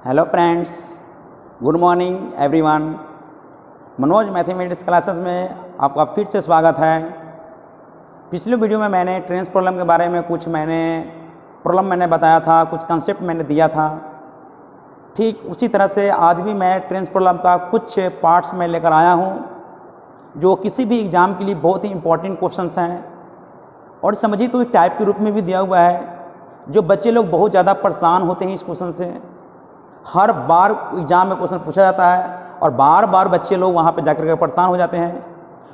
Hello friends, good morning everyone. Manoj mathematics classes में आपका फिर से स्वागत है। पिछले वीडियो में मैंने ट्रेंस प्रॉब्लम के बारे में कुछ प्रॉब्लम बताया था, कुछ कंसेप्ट मैंने दिया था। ठीक उसी तरह से आज भी मैं ट्रेंस प्रॉब्लम का कुछ पार्ट्स में लेकर आया हूँ जो किसी भी एग्ज़ाम के लिए बहुत ही इम्पोर्टेंट क्वेश्चंस हैं और समझिए तो टाइप के रूप में भी दिया हुआ है। जो बच्चे लोग बहुत ज़्यादा परेशान होते हैं इस क्वेश्चन से, हर बार एग्ज़ाम में क्वेश्चन पूछा जाता है और बार बार बच्चे लोग वहाँ पे जाकर के परेशान हो जाते हैं।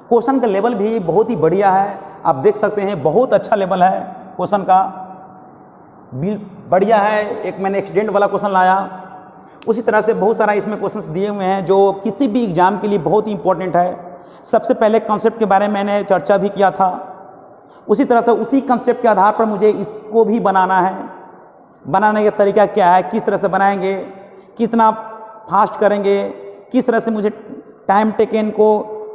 क्वेश्चन का लेवल भी बहुत ही बढ़िया है, आप देख सकते हैं, बहुत अच्छा लेवल है क्वेश्चन का, बढ़िया है। एक मैंने एक्सीडेंट वाला क्वेश्चन लाया, उसी तरह से बहुत सारा इसमें क्वेश्चंस दिए हुए हैं जो किसी भी एग्ज़ाम के लिए बहुत ही इंपॉर्टेंट है। सबसे पहले कंसेप्ट के बारे में मैंने चर्चा भी किया था, उसी तरह से उसी कंसेप्ट के आधार पर मुझे इसको भी बनाना है। बनाने का तरीका क्या है, किस तरह से बनाएंगे, कितना फास्ट करेंगे, किस तरह से मुझे टाइम टेकन को,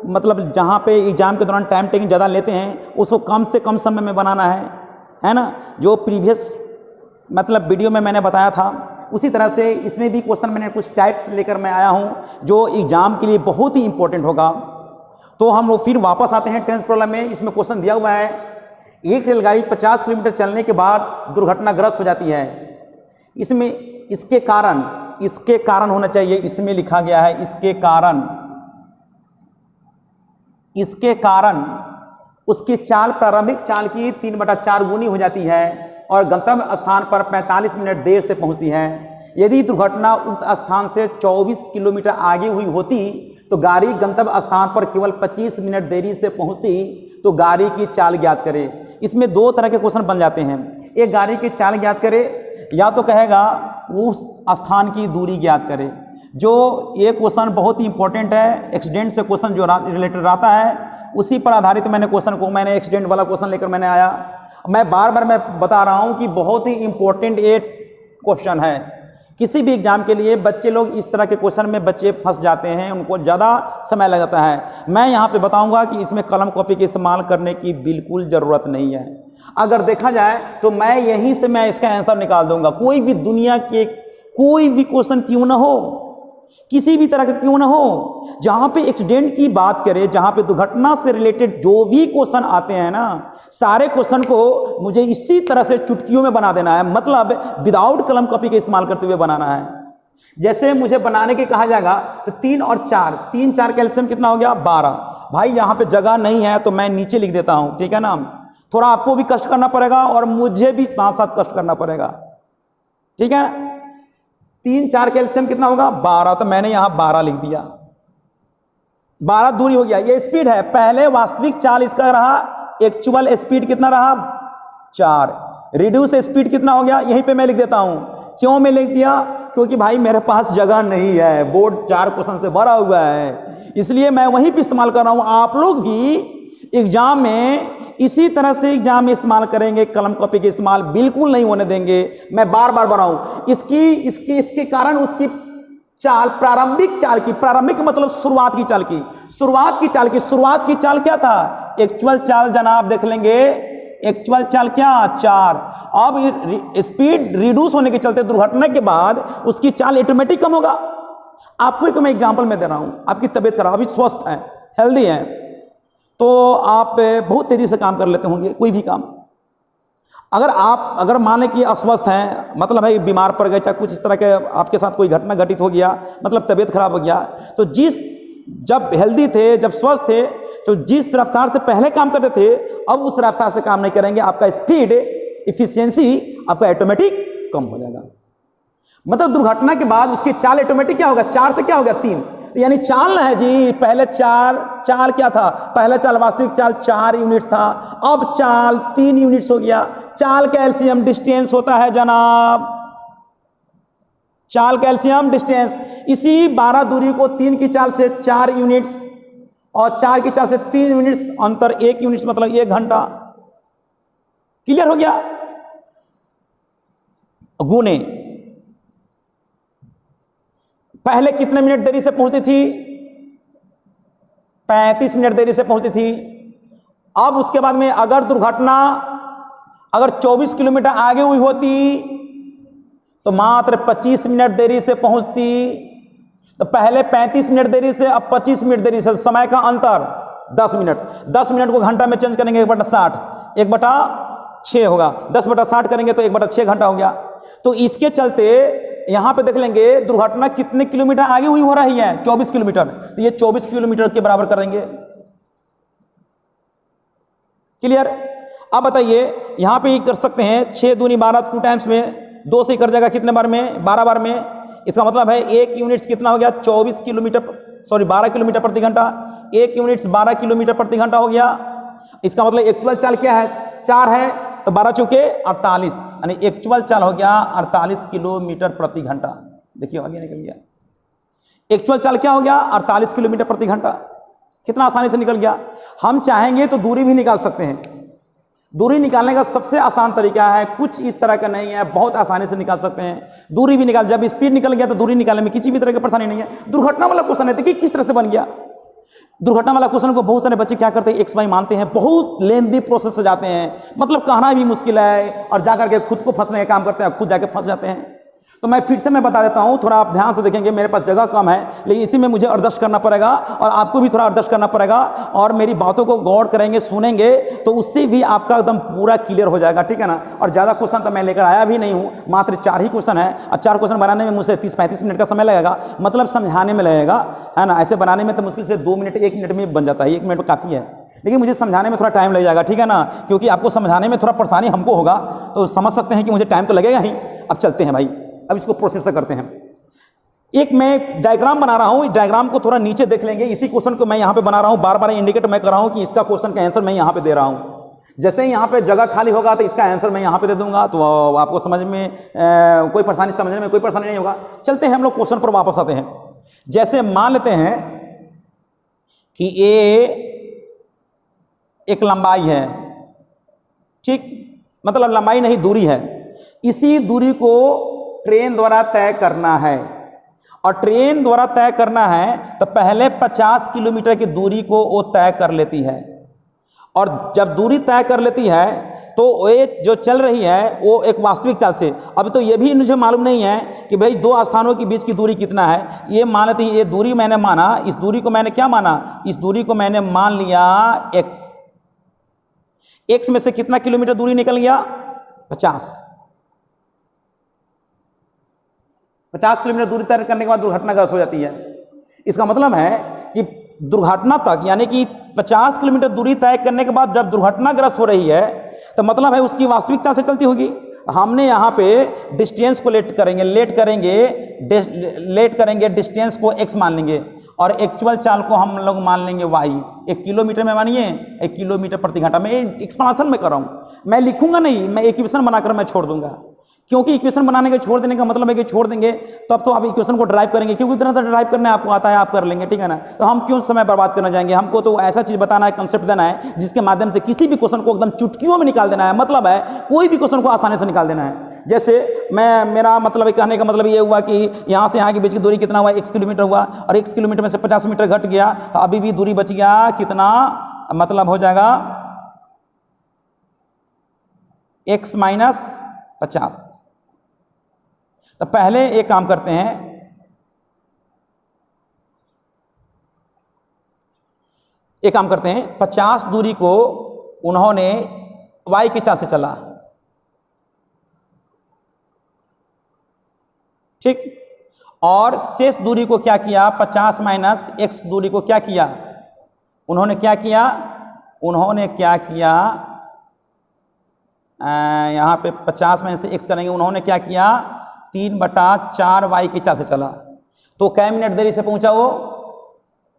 मतलब जहाँ पे एग्ज़ाम के दौरान टाइम टेकन ज़्यादा लेते हैं उसको कम से कम समय में बनाना है ना। जो प्रीवियस वीडियो में मैंने बताया था उसी तरह से इसमें भी क्वेश्चन मैंने कुछ टाइप्स लेकर मैं आया हूँ जो एग्ज़ाम के लिए बहुत ही इंपॉर्टेंट होगा। तो हम लोग फिर वापस आते हैं ट्रेंस प्रॉब्लम में। इसमें क्वेश्चन दिया हुआ है, एक रेलगाड़ी 50 किलोमीटर चलने के बाद दुर्घटनाग्रस्त हो जाती है। इसमें इसके कारण होना चाहिए, इसमें लिखा गया है इसके कारण उसकी चाल प्रारंभिक चाल की 3/4 गुनी हो जाती है और गंतव्य स्थान पर 45 मिनट देर से पहुंचती है। यदि दुर्घटना उक्त स्थान से 24 किलोमीटर आगे हुई होती तो गाड़ी गंतव्य स्थान पर केवल 25 मिनट देरी से पहुंचती, तो गाड़ी की चाल ज्ञात करें। इसमें दो तरह के क्वेश्चन बन जाते हैं, एक गाड़ी की चाल ज्ञात करे या तो कहेगा उस स्थान की दूरी ज्ञात करे। जो ये क्वेश्चन बहुत ही इंपॉर्टेंट है, एक्सीडेंट से क्वेश्चन जो रिलेटेड रहता है उसी पर आधारित मैंने एक्सीडेंट वाला क्वेश्चन लेकर मैंने आया। मैं बार बार बता रहा हूँ कि बहुत ही इंपॉर्टेंट ये क्वेश्चन है। किसी भी एग्जाम के लिए बच्चे लोग इस तरह के क्वेश्चन में बच्चे फंस जाते हैं, उनको ज़्यादा समय लग जाता है। मैं यहाँ पे बताऊँगा कि इसमें कलम कॉपी का इस्तेमाल करने की बिल्कुल ज़रूरत नहीं है। अगर देखा जाए तो मैं यहीं से इसका आंसर निकाल दूंगा। कोई भी दुनिया के कोई भी क्वेश्चन क्यों ना हो, किसी भी तरह का क्यों ना हो, जहां पे एक्सीडेंट की बात करें, जहां पे दुर्घटना से रिलेटेड जो भी क्वेश्चन आते हैं ना, सारे क्वेश्चन को मुझे इसी तरह से चुटकियों में बना देना है, मतलब विदाउट कलम कॉपी का इस्तेमाल करते हुए बनाना है। जैसे मुझे बनाने के कहा जाएगा तो 3 और 4, 3 4 कैल्शियम कितना हो गया 12। भाई यहाँ पे जगह नहीं है तो मैं नीचे लिख देता हूं, ठीक है ना। थोड़ा आपको भी कष्ट करना पड़ेगा और मुझे भी साथ साथ कष्ट करना पड़ेगा, ठीक है। 3 4 कैल्शियम कितना होगा 12, तो मैंने यहां 12 लिख दिया। 12 दूरी हो गया, ये स्पीड है। पहले वास्तविक चाल इसका रहा, एक्चुअल स्पीड कितना रहा 4। रिड्यूस स्पीड कितना हो गया, यहीं पे मैं लिख देता हूं। क्यों मैं लिख दिया, क्योंकि भाई मेरे पास जगह नहीं है, बोर्ड 4 क्वेश्चन से भरा हुआ है, इसलिए मैं वहीं पे इस्तेमाल कर रहा हूं। आप लोग भी एग्जाम में इसी तरह से एग्जाम में इस्तेमाल करेंगे, कलम कॉपी के इस्तेमाल बिल्कुल नहीं होने देंगे। मैं बार बार बनाऊं इसके कारण उसकी चाल, प्रारंभिक चाल की, प्रारंभिक मतलब शुरुआत की चाल क्या था, एक्चुअल चाल जनाब देख लेंगे, एक्चुअल चाल क्या 4। अब स्पीड रिड्यूस होने के चलते दुर्घटना के बाद उसकी चाल ऑटोमेटिक कम होगा। आपको एक मैं एग्जांपल में दे रहा हूं, आपकी तबीयत खराब, अभी स्वस्थ है, हेल्दी है, तो आप बहुत तेजी से काम कर लेते होंगे कोई भी काम। अगर मान लें कि अस्वस्थ हैं, मतलब भाई बीमार पड़ गए, चाहे कुछ इस तरह के आपके साथ कोई घटना घटित हो गया, मतलब तबीयत खराब हो गया, तो जब हेल्दी थे, जब स्वस्थ थे, तो जिस रफ्तार से पहले काम करते थे अब उस रफ्तार से काम नहीं करेंगे, आपका स्पीड इफिशियंसी आपका ऑटोमेटिक कम हो जाएगा। मतलब दुर्घटना के बाद उसकी चाल ऑटोमेटिक क्या होगा, 4 से क्या हो गया 3, यानी चाल है जी। पहले चाल क्या था, पहले चाल वास्तविक चाल 4 यूनिट्स था, अब चाल 3 यूनिट्स हो गया। चाल कैल्शियम डिस्टेंस होता है जनाब, चाल कैल्शियम डिस्टेंस। इसी 12 दूरी को 3 की चाल से 4 यूनिट्स और 4 की चाल से 3 यूनिट्स, अंतर 1 यूनिट्स मतलब 1 घंटा। क्लियर हो गया। गुने पहले कितने मिनट देरी से पहुंचती थी, 35 मिनट देरी से पहुंचती थी। अब उसके बाद में अगर दुर्घटना 24 किलोमीटर आगे हुई होती तो मात्र 25 मिनट देरी से पहुंचती। तो पहले 35 मिनट देरी से, अब 25 मिनट देरी से, समय का अंतर 10 मिनट। 10 मिनट को घंटा में चेंज करेंगे 1/60, 1/6 होगा। 10/60 करेंगे तो 1/6 घंटा हो गया। तो इसके चलते यहां पे देख लेंगे दुर्घटना कितने किलोमीटर आगे हुई हो रही है, 24 किलोमीटर। तो ये 24 किलोमीटर के बराबर कर देंगे। क्लियर? अब बताइए यहां पे कर सकते हैं 6 दूनी 12, 2 टाइम्स में 2 से कर जाएगा कितने बार में, 12 बार में। इसका मतलब है 1 यूनिट्स कितना हो गया, 24 किलोमीटर, सॉरी 12 किलोमीटर प्रति घंटा। 1 यूनिट्स 12 किलोमीटर प्रति घंटा हो गया। इसका मतलब एक्चुअल चाल क्या है, 4 है, तो 12 चौके 48, यानी एक्चुअल चाल हो गया 48 किलोमीटर प्रति घंटा। देखिए आगे निकल गया। एक्चुअल चाल क्या हो गया, 48 किलोमीटर प्रति घंटा। कितना आसानी से निकल गया। हम चाहेंगे तो दूरी भी निकाल सकते हैं। दूरी निकालने का सबसे आसान तरीका है, कुछ इस तरह का नहीं है, बहुत आसानी से निकाल सकते हैं। दूरी भी निकाल, जब स्पीड निकल गया तो दूरी निकालने में किसी भी तरह की परेशानी नहीं है। दुर्घटना वाला क्वेश्चन है, देखिए किस तरह से बन गया। दुर्घटना वाला क्वेश्चन को बहुत सारे बच्चे क्या करते हैं, एक्स वाई मानते हैं, बहुत लेंदी प्रोसेस से जाते हैं, मतलब कहना भी मुश्किल है, और जाकर के खुद को फंसने का काम करते हैं, खुद जाके फंस जाते हैं। तो मैं फिर से मैं बता देता हूं, थोड़ा आप ध्यान से देखेंगे, मेरे पास जगह कम है, लेकिन इसी में मुझे एडजस्ट करना पड़ेगा और आपको भी थोड़ा एडजस्ट करना पड़ेगा, और मेरी बातों को गौर करेंगे, सुनेंगे, तो उससे भी आपका एकदम पूरा क्लियर हो जाएगा, ठीक है ना। और ज़्यादा क्वेश्चन तो मैं लेकर आया भी नहीं हूँ, मात्र 4 ही क्वेश्चन है, और 4 क्वेश्चन बनाने में मुझसे 30-35 मिनट का समय लगेगा, मतलब समझाने में लगेगा, है ना। ऐसे बनाने में तो मुश्किल से 2 मिनट 1 मिनट में बन जाता है, 1 मिनट काफ़ी है, लेकिन मुझे समझाने में थोड़ा टाइम लग जाएगा, ठीक है ना, क्योंकि आपको समझाने में थोड़ा परेशानी हमको होगा, तो समझ सकते हैं कि मुझे टाइम तो लगेगा ही। अब चलते हैं भाई, अब इसको प्रोसेस करते हैं। एक मैं डायग्राम बना रहा हूं, डायग्राम को थोड़ा नीचे देख लेंगे। इसी क्वेश्चन को मैं यहां पे बना रहा हूं, बार बार इंडिकेट मैं कर रहा हूं कि इसका क्वेश्चन का आंसर मैं यहां पे दे रहा हूं। जैसे ही यहां पे जगह खाली होगा तो इसका आंसर मैं यहां पे दे दूंगा, तो आपको समझ में कोई परेशानी, समझने में कोई परेशानी नहीं होगा। चलते हैं हम लोग क्वेश्चन पर वापस आते हैं। जैसे मान लेते हैं कि ये एक लंबाई है, ठीक, मतलब लंबाई नहीं दूरी है। इसी दूरी को ट्रेन द्वारा तय करना है, और ट्रेन द्वारा तय करना है तो पहले 50 किलोमीटर की दूरी को वो तय कर लेती है, और जब दूरी तय कर लेती है तो ये जो चल रही है वो एक वास्तविक चाल से। अब तो ये भी मुझे मालूम नहीं है कि भाई 2 स्थानों के बीच की दूरी कितना है, ये मान लेते हैं, ये दूरी मैंने माना, इस दूरी को मैंने क्या माना, इस दूरी को मैंने मान लिया x। x में से कितना किलोमीटर दूरी निकल गया, 50 किलोमीटर दूरी तय करने के बाद दुर्घटनाग्रस्त हो जाती है। इसका मतलब है कि दुर्घटना तक, यानी कि 50 किलोमीटर दूरी तय करने के बाद जब दुर्घटनाग्रस्त हो रही है तो मतलब है उसकी वास्तविकता से चलती होगी। हमने यहाँ पे डिस्टेंस को लेट करेंगे, डिस्टेंस को x मान लेंगे, और एक्चुअल चाल को हम लोग मान लेंगे y। 1 किलोमीटर में मानिए 1 किलोमीटर प्रति घंटा। मैं एक्सप्लेनेशन में कर रहा हूँ, मैं लिखूंगा नहीं, मैं इक्वेशन बनाकर मैं छोड़ दूंगा, क्योंकि इक्वेशन बनाने के छोड़ देने का मतलब है कि छोड़ देंगे तब तो आप इक्वेशन को ड्राइव करेंगे, क्योंकि इतना तो ड्राइव करने आपको आता है, आप कर लेंगे, ठीक है ना। तो हम क्यों समय बर्बाद करना जाएंगे, हमको तो ऐसा चीज बताना है, कंसेप्ट देना है जिसके माध्यम से किसी भी क्वेश्चन को एकदम चुटकियों में निकाल देना है, मतलब है कोई भी क्वेश्चन को आसानी से निकाल देना है। जैसे मेरा मतलब कहने का मतलब ये हुआ कि यहाँ से यहाँ के बीच की दूरी कितना हुआ, 1 किलोमीटर हुआ, और 1 किलोमीटर में से 50 मीटर घट गया तो अभी भी दूरी बच गया कितना, मतलब हो जाएगा x माइनस 50। तो पहले एक काम करते हैं, एक काम करते हैं, 50 दूरी को उन्होंने y की चाल से चला, ठीक, और शेष दूरी को क्या किया, 50 माइनस x दूरी को क्या किया, उन्होंने क्या किया, यहाँ पे 50 माइनस x करेंगे, उन्होंने क्या किया, 3/4 y की चाल से चला। तो कै मिनट देरी से पहुंचा वो,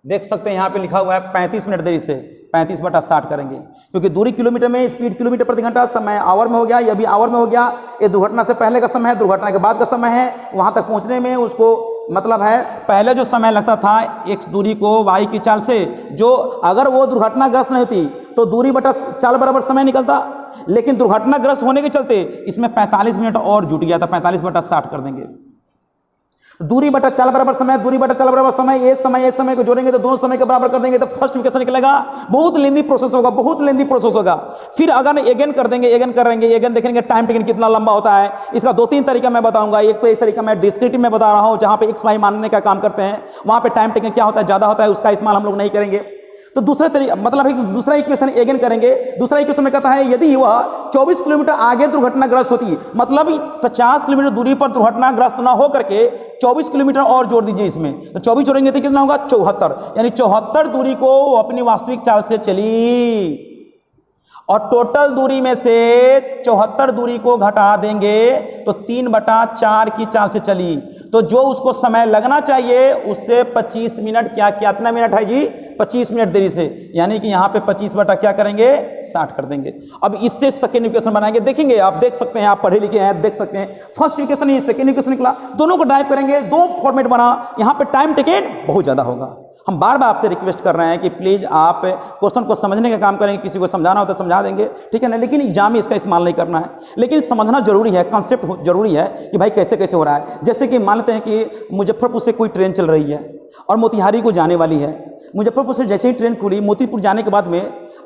देख सकते हैं यहाँ पे लिखा हुआ है 35 मिनट देरी से, 35/60 करेंगे, क्योंकि दूरी किलोमीटर में, स्पीड किलोमीटर प्रति घंटा, समय आवर में हो गया, यह भी आवर में हो गया। ये दुर्घटना से पहले का समय है, दुर्घटना के बाद का समय है, वहां तक पहुंचने में उसको मतलब है पहले जो समय लगता था x दूरी को y की चाल से, जो अगर वो दुर्घटनाग्रस्त नहीं होती तो दूरी बटा चाल बराबर समय निकलता, लेकिन दुर्घटनाग्रस्त होने के चलते इसमें 45 मिनट और जुट गया था, 45/60 कर देंगे। दूरी बटा चाल बराबर समय, दूरी बटा चाल बराबर समय, ये समय को जोड़ेंगे तो दोनों समय के बराबर कर देंगे तो फर्स्ट इक्वेशन निकलेगा। बहुत लेंदी प्रोसेस होगा, बहुत लेंदी प्रोसेस होगा। फिर अगर एगेन कर देंगे, एगेन करेंगे, एगेन देखेंगे टाइम टेकन कितना लंबा होता है। इसका 2-3 तरीका मैं बताऊंगा। एक तो एक तरीका मैं डिस्क्रिटिव में बता रहा हूं, जहां पे एक्स वाई मानने का काम करते हैं, वहां पे टाइम टेकन क्या होता है, ज्यादा होता है, उसका इस्तेमाल हम लोग नहीं करेंगे। तो दूसरे तरीका मतलब है कि दूसरा इक्वेशन एगेन करेंगे। दूसरा इक्वेशन में कहता है यदि वह 24 किलोमीटर आगे दुर्घटनाग्रस्त होती है, मतलब 50 किलोमीटर दूरी पर दुर्घटनाग्रस्त ना हो करके 24 किलोमीटर और जोड़ दीजिए इसमें, तो 24 जोड़ेंगे तो कितना होगा 74, यानी 74 दूरी को वो अपनी वास्तविक चाल से चली और टोटल दूरी में से 74 दूरी को घटा देंगे तो 3/4 की चाल से चली। तो जो उसको समय लगना चाहिए उससे 25 मिनट कितना मिनट है जी, 25 मिनट देरी से, यानी कि यहाँ पे 25 बटा क्या करेंगे 60 कर देंगे। अब इससे सेकेंड इक्वेशन बनाएंगे, देखेंगे आप, देख सकते हैं, आप पढ़े लिखे हैं, देख सकते हैं। फर्स्ट इक्वेशन ही सेकेंड इक्वेशन निकला, दोनों को ड्राइव करेंगे, 2 फॉर्मेट बना। यहाँ पे टाइम टेकन बहुत ज्यादा होगा। हम बार बार आपसे रिक्वेस्ट कर रहे हैं कि प्लीज आप क्वेश्चन को समझने का काम करेंगे, किसी को समझाना हो तो समझा देंगे, ठीक है ना, लेकिन एग्जाम में इसका इस्तेमाल नहीं करना है। लेकिन समझना जरूरी है, कंसेप्ट जरूरी है कि भाई कैसे कैसे हो रहा है। जैसे कि मान लेते हैं कि मुजफ्फरपुर से कोई ट्रेन चल रही है और मोतिहारी को जाने वाली है। मुजफ्फरपुर से जैसे ही ट्रेन खुली, मोतीपुर जाने के बाद में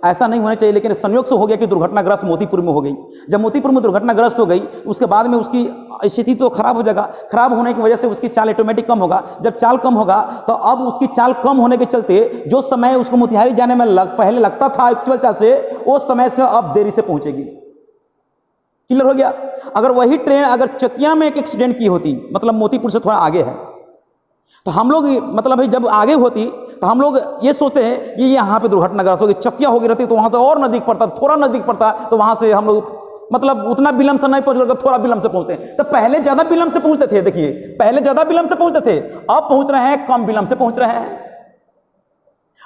ऐसा नहीं होना चाहिए, लेकिन संयोग से हो गया कि दुर्घटनाग्रस्त मोतीपुर में हो गई। जब मोतीपुर में दुर्घटनाग्रस्त हो गई, उसके बाद में उसकी स्थिति तो खराब हो जाएगा। खराब होने की वजह से उसकी चाल ऑटोमेटिक कम होगा। जब चाल कम होगा तो अब उसकी चाल कम होने के चलते जो समय उसको मोतिहारी जाने में पहले लगता था एक्चुअल चाल से, उस समय से अब देरी से पहुंचेगी। क्लियर हो गया। अगर वही ट्रेन अगर चकिया में एक एक्सीडेंट की होती, मतलब मोतीपुर से थोड़ा आगे है, तो हम लोग मतलब जब आगे होती तो हम लोग ये सोचते हैं कि यहाँ पे दुर्घटनाग्रस्त होगी, चकिया होगी रहती तो वहां से और नजदीक पड़ता, थोड़ा नजदीक पड़ता, तो वहां से हम लोग मतलब उतना विलंब से नहीं पहुंच, थोड़ा विलंब से पहुंचते हैं। तो पहले ज्यादा विलंब से पहुंचते थे, देखिए पहले ज्यादा विलंब से पहुंचते थे, अब पहुंच रहे हैं कम विलंब से पहुंच रहे हैं।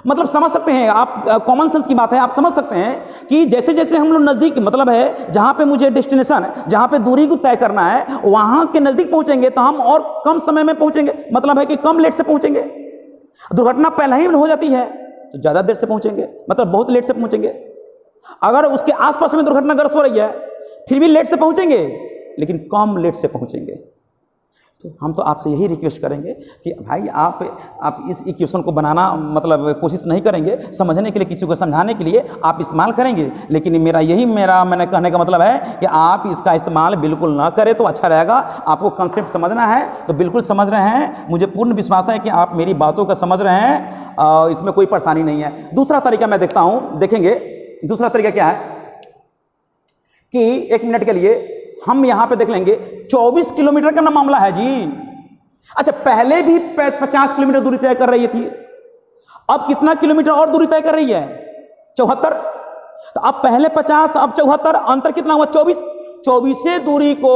मतलब समझ सकते हैं आप, कॉमन सेंस की बात है, आप समझ सकते हैं कि जैसे जैसे हम लोग नजदीक, मतलब है जहां पे मुझे डेस्टिनेशन, जहां पे दूरी को तय करना है, वहां के नजदीक पहुंचेंगे तो हम और कम समय में पहुंचेंगे, मतलब है कि कम लेट से पहुंचेंगे। दुर्घटना पहले ही हो जाती है तो ज्यादा देर से पहुंचेंगे, मतलब बहुत लेट से पहुंचेंगे। अगर उसके आसपास में दुर्घटनाग्रस्त हो रही है फिर भी लेट से पहुंचेंगे, लेकिन कम लेट से पहुंचेंगे। तो हम तो आपसे यही रिक्वेस्ट करेंगे कि भाई आप इस इक्वेशन को बनाना मतलब कोशिश नहीं करेंगे समझने के लिए, किसी को समझाने के लिए आप इस्तेमाल करेंगे, लेकिन मैंने कहने का मतलब है कि आप इसका इस्तेमाल बिल्कुल ना करें तो अच्छा रहेगा। आपको कंसेप्ट समझना है तो बिल्कुल समझ रहे हैं, मुझे पूर्ण विश्वास है कि आप मेरी बातों को समझ रहे हैं, इसमें कोई परेशानी नहीं है। दूसरा तरीका मैं देखता हूं, देखेंगे दूसरा तरीका क्या है कि 1 मिनट के लिए हम यहां पे देख लेंगे 24 किलोमीटर का ना मामला है जी। अच्छा, पहले भी 50 किलोमीटर दूरी तय कर रही थी, अब कितना किलोमीटर और दूरी तय कर रही है 74। तो अब पहले 50 अब 74, अंतर कितना हुआ 24। 24 से दूरी को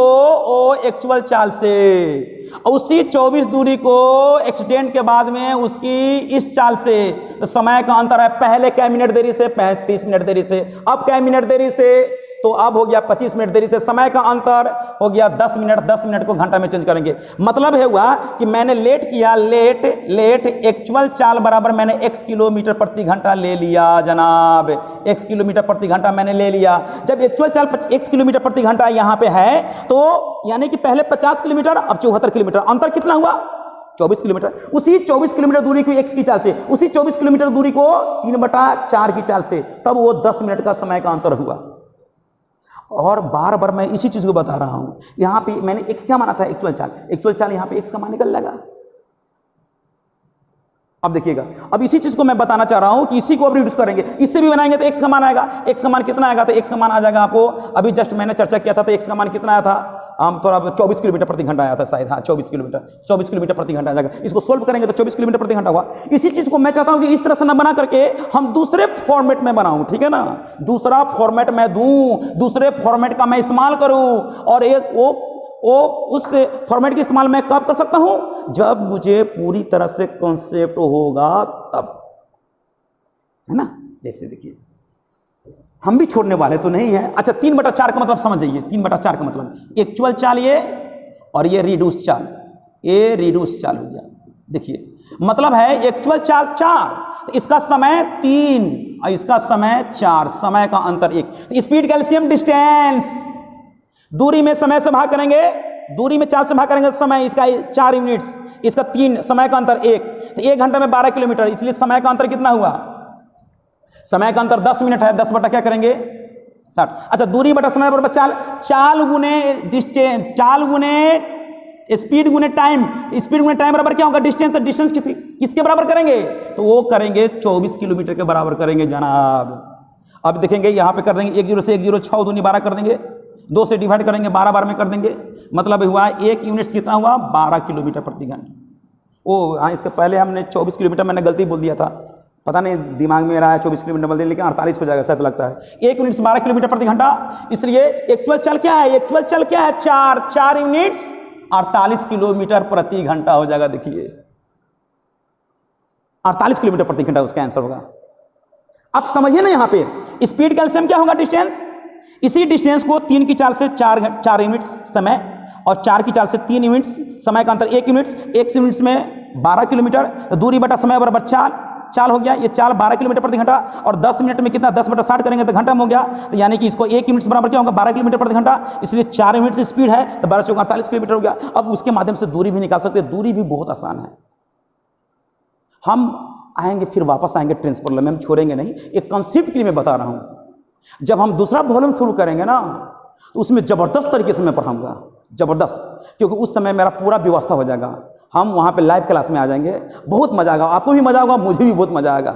ओ एक्चुअल चाल से, उसी 24 दूरी को एक्सीडेंट के बाद में उसकी इस चाल से, तो समय का अंतर है पहले क्या मिनट देरी से 35 मिनट देरी से, अब क्या मिनट देरी से, तो अब हो गया 25 मिनट देरी से, समय का अंतर हो गया 10 मिनट। 10 मिनट को घंटा में चेंज करेंगे, मतलब है हुआ कि मैंने लेट किया, लेट एक्चुअल चाल बराबर मैंने x किलोमीटर प्रति घंटा ले लिया जनाब, x किलोमीटर प्रति घंटा मैंने ले लिया। जब एक्चुअल चाल x किलोमीटर प्रति घंटा यहाँ पे है तो यानी कि पहले 50 किलोमीटर अब 74 किलोमीटर, अंतर कितना हुआ 24 किलोमीटर। उसी 24 किलोमीटर दूरी को x की चाल से, उसी 24 किलोमीटर दूरी को 3/4 की चाल से, तब वो 10 मिनट का समय का अंतर हुआ। और बार बार मैं इसी चीज को बता रहा हूं, यहां पे मैंने x क्या माना था एक्चुअल चाल यहां पे x का मान निकल लगा। अब देखिएगा, अब इसी चीज को मैं बताना चाह रहा हूं कि इसी को अब रिड्यूस करेंगे, इससे भी बनाएंगे तो x का मान आएगा। x का मान कितना आएगा, तो x का मान आ जाएगा आपको, अभी जस्ट मैंने चर्चा किया था, तो x का मान कितना आया था, थोड़ा 24 किलोमीटर प्रति घंटा आया था शायद, हाँ 24 किलोमीटर प्रति घंटा आ जाएगा। इसको सोल्व करेंगे तो 24 किलोमीटर प्रति घंटा हुआ। इसी चीज को मैं चाहता हूं कि इस तरह से ना बना करके हम दूसरे फॉर्मेट में बनाऊं, ठीक है ना, दूसरा फॉर्मेट मैं दूं, दूसरे फॉर्मेट का मैं इस्तेमाल करूं, और एक वो उस फॉर्मेट का इस्तेमाल मैं कब कर सकता हूं, जब मुझे पूरी तरह से कॉन्सेप्ट होगा तब, है ना। जैसे देखिए हम भी छोड़ने वाले तो नहीं है। अच्छा, 3/4 का मतलब समझ जाइए, 3/4 का मतलब एक्चुअल चाल ये और ये रिड्यूस चाल, ये रिड्यूस चाल हो गया। देखिए मतलब है एक्चुअल चाल 4, तो इसका समय 3 और इसका समय 4, समय का अंतर 1। तो स्पीड कैल्शियम डिस्टेंस, दूरी में समय से भाग करेंगे दूरी में 4 से भाग करेंगे समय, इसका 4 यूनिट्स, इसका 3, समय का अंतर 1, तो 1 घंटे में 12 किलोमीटर, इसलिए समय का अंतर कितना हुआ? समय का अंतर 10 मिनट है, 10 बटा क्या करेंगे 60। अच्छा, दूरी बटा समय बराबर चाल, चाल गुने डिस्टेंस, चाल गुने स्पीड गुने टाइम, स्पीड गुने टाइम बराबर क्या होगा? डिस्टेंस। तो डिस्टेंस किसके बराबर करेंगे? तो वो करेंगे 24 किलोमीटर के बराबर करेंगे जनाब। अब देखेंगे यहाँ पे कर देंगे 1 0 से 1 0, 6 दूनी 12 कर देंगे, 2 से डिवाइड करेंगे 12 बार में कर देंगे, मतलब हुआ 1 यूनिट कितना हुआ? 12 किलोमीटर प्रति घंटा। ओ हाँ, इसके पहले हमने 24 किलोमीटर मैंने गलती बोल दिया था, पता नहीं दिमाग में रहा है 24 किलोमीटर बोल दिया, लेकिन 48 हो जाएगा शायद लगता है। 1 यूनिट 12 किलोमीटर प्रति घंटा, इसलिए एक्चुअल चल क्या है? एक्चुअल चल क्या है? 4 यूनिट्स 48 किलोमीटर प्रति घंटा हो जाएगा। देखिए 48 किलोमीटर प्रति घंटा उसका आंसर होगा। अब समझिए ना, यहाँ पे स्पीड का एलसीएम क्या होगा? डिस्टेंस। इसी डिस्टेंस को 3 की चाल से 4 यूनिट्स समय, और 4 की चाल से 3 यूनिट्स, समय का अंतर 1 यूनिट्स, 1 यूनिट्स में 12 किलोमीटर, तो दूरी बटा समय बराबर चाल हो गया। ये चाल 12 किलोमीटर प्रति घंटा, और 10 मिनट में कितना? 10 बटा 60 करेंगे तो घंटा में हो गया, तो यानी कि इसको 1 यूनिट्स बराबर क्या होगा? 12 किलोमीटर प्रति घंटा, इसलिए 4 यूनिट से स्पीड है तो 12 से 48 किलोमीटर हो गया। अब उसके माध्यम से दूरी भी निकाल सकते हैं, दूरी भी बहुत आसान है। हम आएंगे फिर वापस आएंगे ट्रांसफॉर्मर में, हम छोड़ेंगे नहीं, एक कॉन्सेप्ट के लिए मैं बता रहा हूं। जब हम दूसरा वॉल्यूम शुरू करेंगे ना, तो उसमें जबरदस्त तरीके से मैं पढ़ाऊंगा, जबरदस्त, क्योंकि उस समय मेरा पूरा व्यवस्था हो जाएगा। हम वहां पे लाइव क्लास में आ जाएंगे, बहुत मजा आएगा, आपको भी मजा आएगा, मुझे भी बहुत मजा आएगा,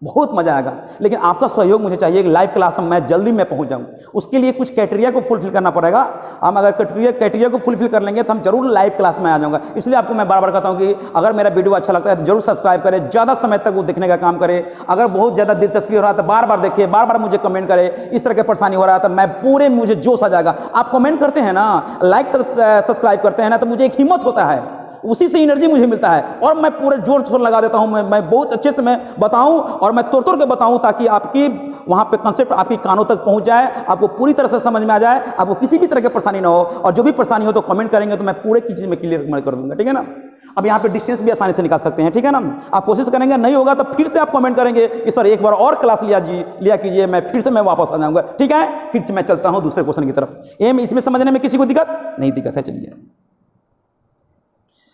बहुत मजा आएगा। लेकिन आपका सहयोग मुझे चाहिए कि लाइव क्लास में मैं जल्दी में पहुंच जाऊं। उसके लिए कुछ क्राइटेरिया को फुलफिल करना पड़ेगा। हम अगर क्राइटेरिया को फुलफिल कर लेंगे तो हम जरूर लाइव क्लास में आ जाऊंगा। इसलिए आपको मैं बार बार कहता हूं कि अगर मेरा वीडियो अच्छा लगता है तो जरूर सब्सक्राइब करें, ज़्यादा समय तक वो देखने का काम करें। अगर बहुत ज़्यादा दिलचस्पी हो रहा है तो बार बार देखिए, बार बार मुझे कमेंट करें। इस तरह की परेशानी हो रहा है तो मैं पूरे, मुझे जोश आ जाएगा। आप कमेंट करते हैं ना, लाइक सब्सक्राइब करते हैं ना, तो मुझे एक हिम्मत होता है, उसी से एनर्जी मुझे मिलता है, और मैं पूरे जोर शोर लगा देता हूं। मैं बहुत अच्छे से मैं बताऊं, और मैं तोड़ के बताऊं, ताकि आपकी वहां पे कंसेप्ट आपकी कानों तक पहुंच जाए, आपको पूरी तरह से समझ में आ जाए, आपको किसी भी तरह की परेशानी ना हो। और जो भी परेशानी हो तो कमेंट करेंगे तो मैं पूरे की चीज में क्लियर कर दूंगा, ठीक है ना। अब यहाँ पे डिस्टेंस भी आसानी से निकाल सकते हैं, ठीक है ना। आप कोशिश करेंगे, नहीं होगा तो फिर से आप कमेंट करेंगे कि सर एक बार और क्लास लिया कीजिए, मैं फिर से मैं वापस आ जाऊंगा, ठीक है। फिर से मैं चलता हूं दूसरे क्वेश्चन की तरफ। एम इसमें समझने में किसी को दिक्कत नहीं? दिक्कत है, चलिए।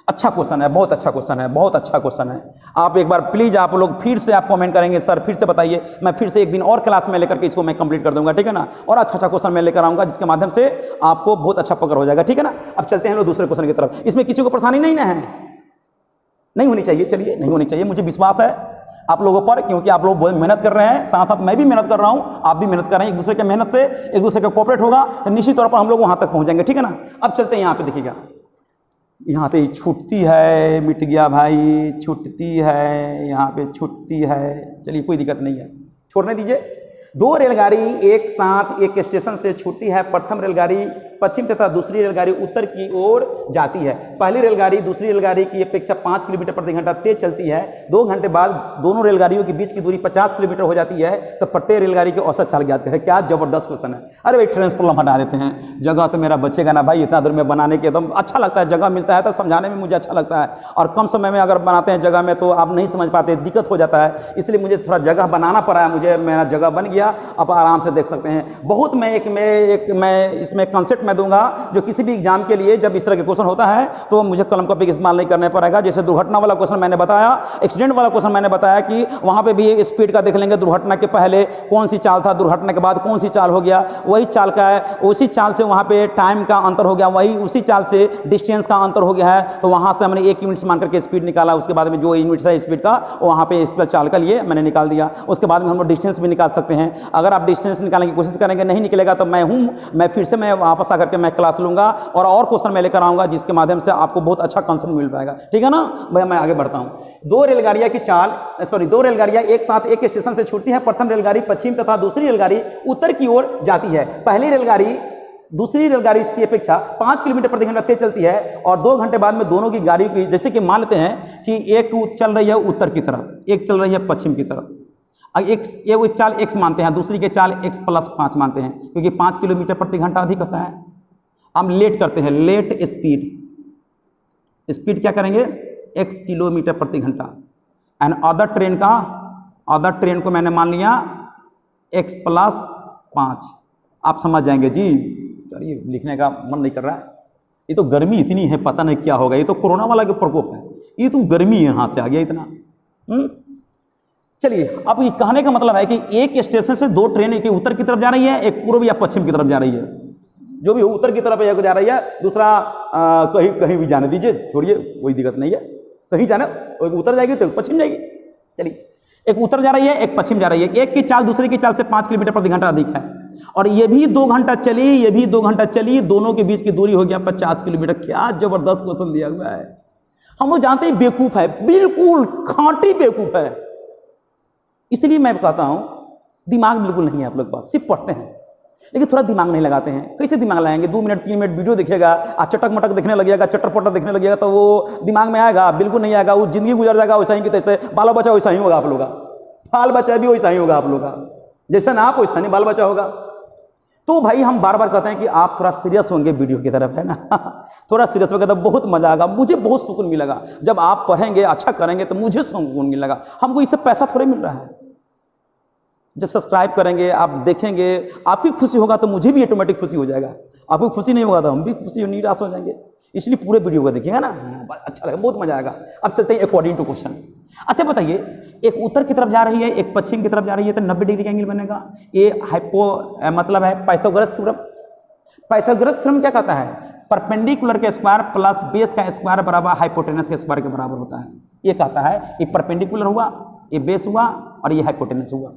अच्छा क्वेश्चन है, बहुत अच्छा क्वेश्चन है, बहुत अच्छा क्वेश्चन है। आप एक बार प्लीज आप लोग फिर से आप कमेंट करेंगे, सर फिर से बताइए, मैं फिर से एक दिन और क्लास में लेकर के इसको मैं कंप्लीट कर दूंगा, ठीक है ना। और अच्छा क्वेश्चन मैं लेकर आऊंगा, जिसके माध्यम से आपको बहुत अच्छा पकड़ हो जाएगा, ठीक है ना। अब चलते हैं लोग दूसरे क्वेश्चन की तरफ। इसमें किसी को परेशानी नहीं ना है? नहीं होनी चाहिए, चलिए, नहीं होनी चाहिए। मुझे विश्वास है आप लोगों पर, क्योंकि आप लोग बहुत मेहनत कर रहे हैं, साथ साथ मैं भी मेहनत कर रहा हूं, आप भी मेहनत कर रहे हैं। एक दूसरे के मेहनत से एक दूसरे का कोऑपरेट होगा तो निश्चित तौर पर हम लोग वहां तक पहुंच जाएंगे, ठीक है ना। अब चलते हैं यहाँ पे, देखिएगा यहाँ पे छूटती है, मिट गया भाई, छूटती है, यहाँ पे छूटती है, चलिए कोई दिक्कत नहीं है, छोड़ने दीजिए। 2 रेलगाड़ी एक साथ एक स्टेशन से छूटती है। प्रथम रेलगाड़ी पश्चिम तथा दूसरी रेलगाड़ी उत्तर की ओर जाती है। पहली रेलगाड़ी दूसरी रेलगाड़ी की अपेक्षा 5 किलोमीटर प्रति घंटा तेज चलती है। 2 घंटे बाद दोनों रेलगाड़ियों के बीच की दूरी 50 किलोमीटर हो जाती है, तो प्रत्येक रेलगाड़ी की औसत चाल ज्ञात करें। क्या जबरदस्त क्वेश्चन है। अरे भाई ट्रांसफॉर्मर हटा देते हैं, जगह तो मेरा बचेगा ना भाई, इतना दूर में बनाने के एकदम अच्छा लगता है, जगह मिलता है तो समझाने में मुझे अच्छा लगता है। और कम समय में अगर बनाते हैं जगह में तो आप नहीं समझ पाते, दिक्कत हो जाता है, इसलिए मुझे थोड़ा जगह बनाना पड़ा है। मुझे मेरा जगह बन गया, अब आराम से देख सकते हैं। बहुत मैं इसमें कंसेप्ट में दूंगा, जो किसी भी एग्जाम के लिए जब इस तरह के क्वेश्चन होता है तो मुझे कलम कॉपी इस्तेमाल नहीं करने पड़ेगा। जैसे दुर्घटना वाला क्वेश्चन मैंने बताया, एक्सीडेंट वाला क्वेश्चन मैंने बताया कि वहां पे भी स्पीड का देख लेंगे, दुर्घटना के पहले कौन सी चाल था, दुर्घटना के बाद कौन सी चाल हो गया, वही चाल का है, उसी चाल से वहां पे टाइम का अंतर हो गया, वही उसी चाल से डिस्टेंस का अंतर हो गया है, तो वहां से हमने 1 यूनिट मान करके स्पीड निकाला। उसके बाद में जो यूनिट है स्पीड का वहां पे इस चाल का लिए मैंने निकाल दिया। उसके बाद में हम लोग डिस्टेंस भी निकाल सकते हैं। अगर आप डिस्टेंस निकालने की कोशिश करेंगे, नहीं निकलेगा तो मैं फिर से मैं वापस आकर के मैं क्लास लूंगा और क्वेश्चन मैं लेकर आऊंगा, जिसके माध्यम से आपको बहुत अच्छा कंसेप्ट मिल पाएगा, ठीक है ना भैया। मैं आगे बढ़ता हूं। 2 रेलगाड़ियां एक साथ एक स्टेशन से छूटती है। प्रथम रेलगाड़ी पश्चिम तथा दूसरी रेलगाड़ी उत्तर की ओर जाती है। पहली रेलगाड़ी दूसरी रेलगाड़ी की अपेक्षा 5 किलोमीटर प्रति घंटा तेज चलती है, और 2 घंटे बाद में दोनों की गाड़ियों की, जैसे कि मान लेते हैं कि एक चल रही है उत्तर की तरफ, एक चल रही है पश्चिम की तरफ, एक चाल x मानते हैं, दूसरी के चाल x + 5 मानते हैं, क्योंकि 5 किलोमीटर प्रति घंटा अधिक होता है। हम लेट करते हैं, लेट स्पीड क्या करेंगे, x किलोमीटर प्रति घंटा, एंड अदर ट्रेन को मैंने मान लिया x + 5। आप समझ जाएंगे जी। चलिए लिखने का मन नहीं कर रहा है, ये तो गर्मी इतनी है, पता नहीं क्या होगा, ये तो कोरोना वाला के प्रकोप है, ये तो गर्मी यहाँ से आ गया इतना। चलिए, अब ये कहने का मतलब है कि एक स्टेशन से दो ट्रेन, एक उत्तर की तरफ जा रही है, एक पूर्व या पश्चिम की तरफ जा रही है। जो भी उत्तर की तरफ एक जा रही है, दूसरा कहीं कहीं भी जाने दीजिए, छोड़िए, कोई दिक्कत नहीं है, कहीं जाना, उत्तर जाएगी तो पश्चिम जाएगी। चलिए, एक उत्तर जा रही है, एक पश्चिम जा रही है, एक की चाल दूसरे की चाल से 5 किलोमीटर प्रति घंटा अधिक है, और ये भी 2 घंटा चली, ये भी 2 घंटा चली, दोनों के बीच की दूरी हो गया 50 किलोमीटर। क्या जबरदस्त क्वेश्चन दिया हुआ है। हम लोग जानते हैं बेवकूफ है, बिल्कुल खांटी बेवकूफ है, इसलिए मैं कहता हूं दिमाग बिल्कुल नहीं है आप लोग के पास, सिर्फ पढ़ते हैं लेकिन थोड़ा दिमाग नहीं लगाते हैं। कैसे दिमाग लगाएंगे? 2 मिनट 3 मिनट वीडियो देखिएगा, चटक मटक देखने लगेगा, चटर पटर देखने लगेगा, तो वो दिमाग में आएगा? बिल्कुल नहीं आएगा। वो जिंदगी गुजर जाएगा वैसा ही कि तैसे, बाल बच्चा वैसा ही होगा आप लोग का, बाल बच्चा भी वैसा ही होगा आप लोग का, जैसा ना आप वैसा नहीं बाल बच्चा होगा। तो भाई हम बार बार कहते हैं कि आप थोड़ा सीरियस होंगे वीडियो की तरफ, है ना थोड़ा सीरियस होगा तो बहुत मजा आएगा, मुझे बहुत सुकून मिलेगा। जब आप पढ़ेंगे, अच्छा करेंगे तो मुझे सुकून मिलेगा। हमको इससे पैसा थोड़े मिल रहा है। जब सब्सक्राइब करेंगे, आप देखेंगे, आपकी खुशी होगा तो मुझे भी ऑटोमेटिक खुशी हो जाएगा, आपको खुशी नहीं होगा तो हम भी खुशी निराश हो जाएंगे। इसलिए पूरे वीडियो को देखिएगा ना, अच्छा लगेगा, बहुत मजा आएगा। अब चलते हैं अकॉर्डिंग टू क्वेश्चन। अच्छा बताइए, एक उत्तर की तरफ जा रही है, एक पश्चिम की तरफ जा रही है, तो 90 डिग्री का एंगल बनेगा। ये मतलब है पाइथागोरस थ्योरम। पाइथागोरस थ्योरम क्या कहता है? परपेंडिकुलर के स्क्वायर प्लस बेस का स्क्वायर बराबर हाइपोटेनस के स्क्वायर के बराबर होता है। ये कहता है ये परपेंडिकुलर हुआ, ये बेस हुआ और ये हाइपोटेनस हुआ।